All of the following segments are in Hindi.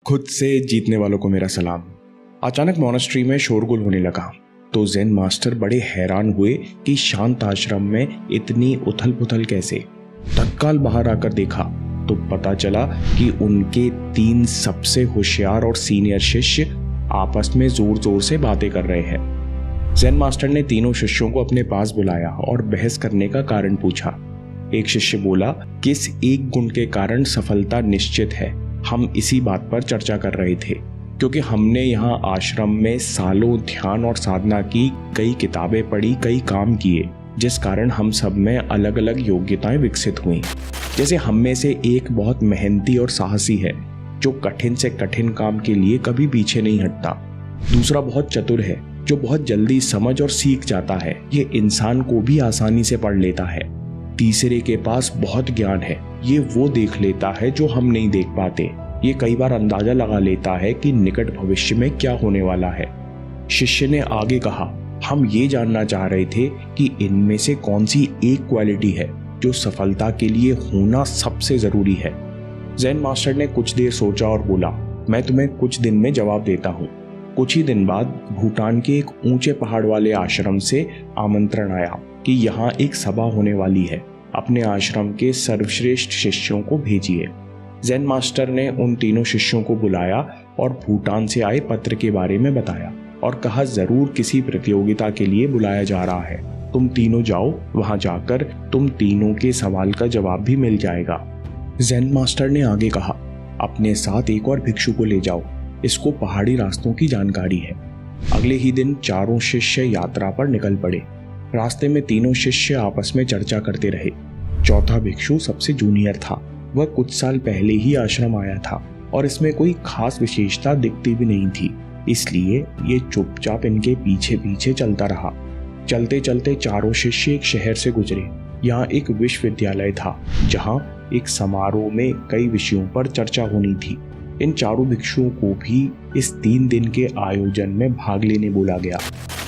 खुद से जीतने वालों को मेरा सलाम। अचानक मॉनेस्ट्री में शोरगुल होने लगा तो ज़ेन मास्टर बड़े हैरान हुए कि शांत आश्रम में इतनी उथल पुथल कैसे। तत्काल बाहर आकर देखा तो पता चला कि उनके 3 सबसे होशियार और सीनियर शिष्य आपस में जोर जोर से बातें कर रहे हैं। ज़ेन मास्टर ने तीनों शिष्यों को अपने पास बुलाया और बहस करने का कारण पूछा। एक शिष्य बोला, किस एक गुण के कारण सफलता निश्चित है। हम इसी बात पर चर्चा कर रहे थे क्योंकि हमने यहाँ आश्रम में सालों ध्यान और साधना की, कई किताबें पढ़ी, कई काम किए, जिस कारण हम सब में अलग अलग योग्यताएं विकसित हुई। जैसे हम में से एक बहुत मेहनती और साहसी है जो कठिन से कठिन काम के लिए कभी पीछे नहीं हटता। दूसरा बहुत चतुर है जो बहुत जल्दी समझ और सीख जाता है, ये इंसान को भी आसानी से पढ़ लेता है। तीसरे के पास बहुत ज्ञान है, ये वो देख लेता है जो हम नहीं देख पाते। ये कई बार अंदाजा लगा लेता है कि निकट भविष्य में क्या होने वाला है। शिष्य ने आगे कहा, हम ये जानना चाह रहे थे कि इनमें से कौन सी एक क्वालिटी है जो सफलता के लिए होना सबसे जरूरी है। ज़ेन मास्टर ने कुछ देर सोचा और बोला, मैं तुम्हें कुछ दिन में जवाब देता हूँ। कुछ ही दिन बाद भूटान के एक ऊंचे पहाड़ वाले आश्रम से आमंत्रण आया कि यहाँ एक सभा होने वाली है, अपने आश्रम के सर्वश्रेष्ठ शिष्यों को भेजिए। ज़ेन मास्टर ने उन तीनों शिष्यों को बुलाया और भूटान से आए पत्र के बारे में बताया और कहा, जरूर किसी प्रतियोगिता के लिए बुलाया जा रहा है, तुम तीनों जाओ, वहां जाकर तुम तीनों के सवाल का जवाब भी मिल जाएगा। ज़ेन मास्टर ने आगे कहा, अपने साथ एक और भिक्षु को ले जाओ, इसको पहाड़ी रास्तों की जानकारी है। अगले ही दिन चारों शिष्य यात्रा पर निकल पड़े। रास्ते में तीनों शिष्य आपस में चर्चा करते रहे। चौथा भिक्षु सबसे जूनियर था, वह कुछ साल पहले ही आश्रम आया था और इसमें कोई खास विशेषता दिखती भी नहीं थी, इसलिए ये चुपचाप इनके पीछे पीछे चलता रहा। चलते चलते चारों शिष्य एक शहर से गुजरे। यहाँ एक विश्वविद्यालय था जहाँ एक समारोह में कई विषयों पर चर्चा होनी थी। इन चारों भिक्षुओं को भी इस 3 दिन के आयोजन में भाग लेने बोला गया।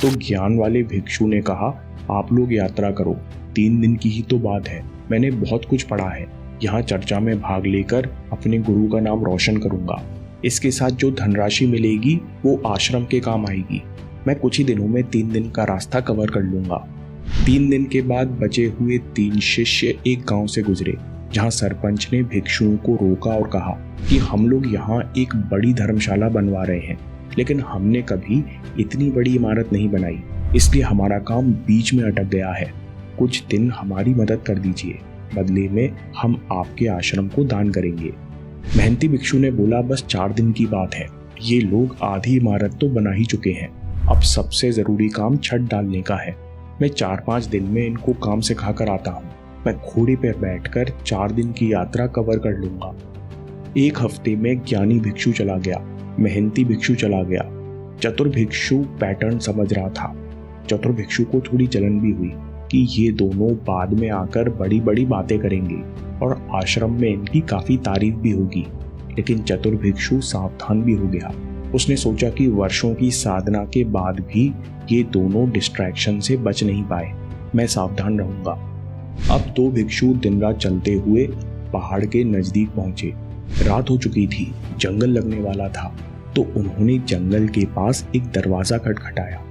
तो ज्ञान वाले भिक्षु ने कहा, आप लोग यात्रा करो, 3 दिन की ही तो बात है, मैंने बहुत कुछ पढ़ा है, यहाँ चर्चा में भाग लेकर अपने गुरु का नाम रोशन करूंगा। इसके साथ जो धनराशि मिलेगी वो आश्रम के काम आएगी। मैं कुछ ही दिनों में 3 दिन का रास्ता कवर कर लूंगा। 3 दिन के बाद बचे हुए 3 शिष्य एक गांव से गुजरे जहाँ सरपंच ने भिक्षुओं को रोका और कहा कि हम लोग यहाँ एक बड़ी धर्मशाला बनवा रहे हैं, लेकिन हमने कभी इतनी बड़ी इमारत नहीं बनाई, इसलिए हमारा काम बीच में अटक गया है। कुछ दिन हमारी मदद कर दीजिए, बदले में हम आपके आश्रम को दान करेंगे। मेहनती भिक्षु ने बोला, बस 4 दिन की बात है, ये लोग आधी इमारत तो बना ही चुके हैं, अब सबसे जरूरी काम छत डालने का है। मैं 4-5 दिन में इनको काम सिखा कर आता हूँ। मैं घोड़े पर बैठकर 4 दिन की यात्रा कवर कर लूंगा। 1 हफ्ते में ज्ञानी भिक्षु चला गया, मेहनती भिक्षु चला गया, चतुर भिक्षु पैटर्न समझ रहा था। चतुर भिक्षु को थोड़ी जलन भी हुई कि ये दोनों बाद में आकर बड़ी बड़ी बातें करेंगे और आश्रम में इनकी काफी तारीफ भी होगी, लेकिन चतुर भिक्षु सावधान भी हो गया। उसने सोचा कि वर्षों की साधना के बाद भी ये दोनों डिस्ट्रैक्शन से बच नहीं पाए, मैं सावधान रहूंगा। अब 2 भिक्षु दिन रात चलते हुए पहाड़ के नजदीक पहुंचे। रात हो चुकी थी, जंगल लगने वाला था, तो उन्होंने जंगल के पास एक दरवाजा खटखटाया।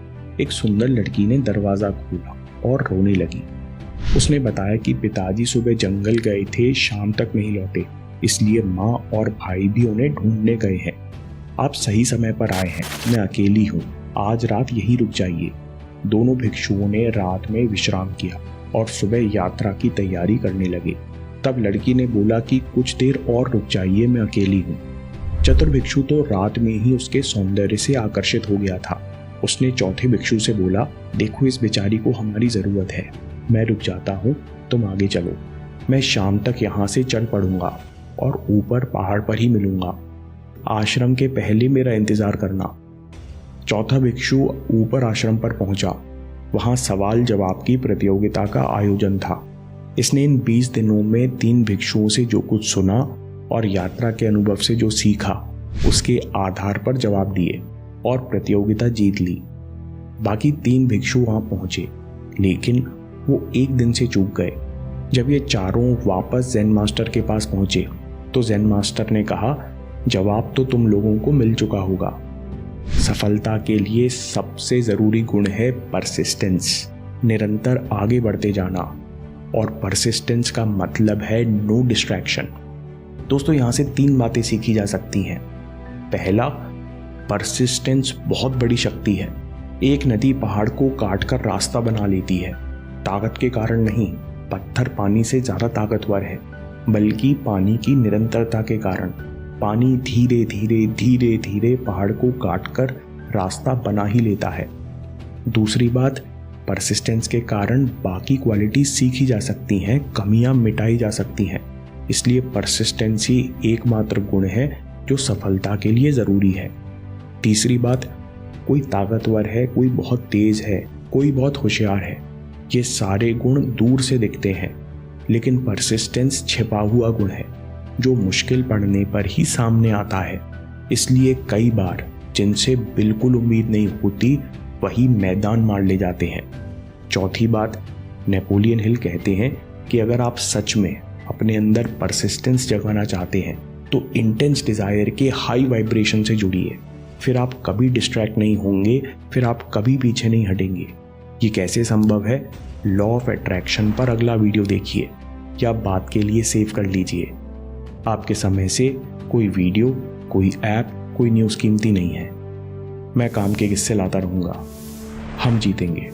एक सुंदर लड़की ने दरवाजा खोला और रोने लगी। उसने बताया कि पिताजी सुबह जंगल गए थे, शाम तक नहीं लौटे, इसलिए माँ और भाई भी उन्हें ढूंढने गए हैं। आप सही समय पर आए हैं, मैं अकेली हूँ, आज रात यहीं रुक जाइए। दोनों भिक्षुओं ने रात में विश्राम किया और सुबह यात्रा की तैयारी करने लगे। तब लड़की ने बोला कि कुछ देर और रुक जाइए, मैं अकेली हूँ। चतुर भिक्षु तो रात में ही उसके सौंदर्य से आकर्षित हो गया था। उसने चौथे भिक्षु से बोला, देखो इस बेचारी को हमारी जरूरत है, मैं रुक जाता हूँ, तुम आगे चलो, मैं शाम तक यहाँ से चल पड़ूंगा और ऊपर पहाड़ पर ही मिलूंगा। आश्रम के पहले मेरा इंतजार करना। चौथा भिक्षु ऊपर आश्रम पर पहुंचा। वहां सवाल जवाब की प्रतियोगिता का आयोजन था। इसने इन 20 दिनों में 3 भिक्षुओं से जो कुछ सुना और यात्रा के अनुभव से जो सीखा, उसके आधार पर जवाब दिए और प्रतियोगिता जीत ली। बाकी 3 भिक्षु वहां पहुंचे, लेकिन वो एक दिन से चूक गए। जब ये चारों वापस ज़ेन मास्टर के पास पहुंचे तो ज़ेन मास्टर ने कहा, जवाब तो तुम लोगों को मिल चुका होगा। सफलता के लिए सबसे जरूरी गुण है परसिस्टेंस, निरंतर आगे बढ़ते जाना। और परसिस्टेंस का मतलब है नो डिस्ट्रैक्शन। दोस्तों, यहां से 3 बातें सीखी जा सकती हैं। पहला, परसिस्टेंस बहुत बड़ी शक्ति है। एक नदी पहाड़ को काटकर रास्ता बना लेती है, ताकत के कारण नहीं। पत्थर पानी से ज्यादा ताकतवर है, बल्कि पानी की निरंतरता के कारण। पानी धीरे धीरे धीरे धीरे पहाड़ को काटकर रास्ता बना ही लेता है। दूसरी बात, परसिस्टेंस के कारण बाकी क्वालिटी सीखी जा सकती हैं, कमियां मिटाई जा सकती हैं। इसलिए परसिस्टेंस ही एकमात्र गुण है जो सफलता के लिए जरूरी है। तीसरी बात, कोई ताकतवर है, कोई बहुत तेज है, कोई बहुत होशियार है। ये सारे गुण दूर से दिखते हैं, लेकिन परसिस्टेंस छिपा हुआ गुण है जो मुश्किल पड़ने पर ही सामने आता है। इसलिए कई बार जिनसे बिल्कुल उम्मीद नहीं होती वही मैदान मार ले जाते हैं। चौथी बात, नेपोलियन हिल कहते हैं कि अगर आप सच में अपने अंदर परसिस्टेंस जगाना चाहते हैं तो इंटेंस डिजायर के हाई वाइब्रेशन से जुड़िए। फिर आप कभी डिस्ट्रैक्ट नहीं होंगे, फिर आप कभी पीछे नहीं हटेंगे। ये कैसे संभव है? लॉ ऑफ अट्रैक्शन पर अगला वीडियो देखिए या बात के लिए सेव कर लीजिए। आपके समय से कोई वीडियो, कोई ऐप, कोई न्यूज़ कीमती नहीं है। मैं काम के किस्से लाता रहूँगा। हम जीतेंगे।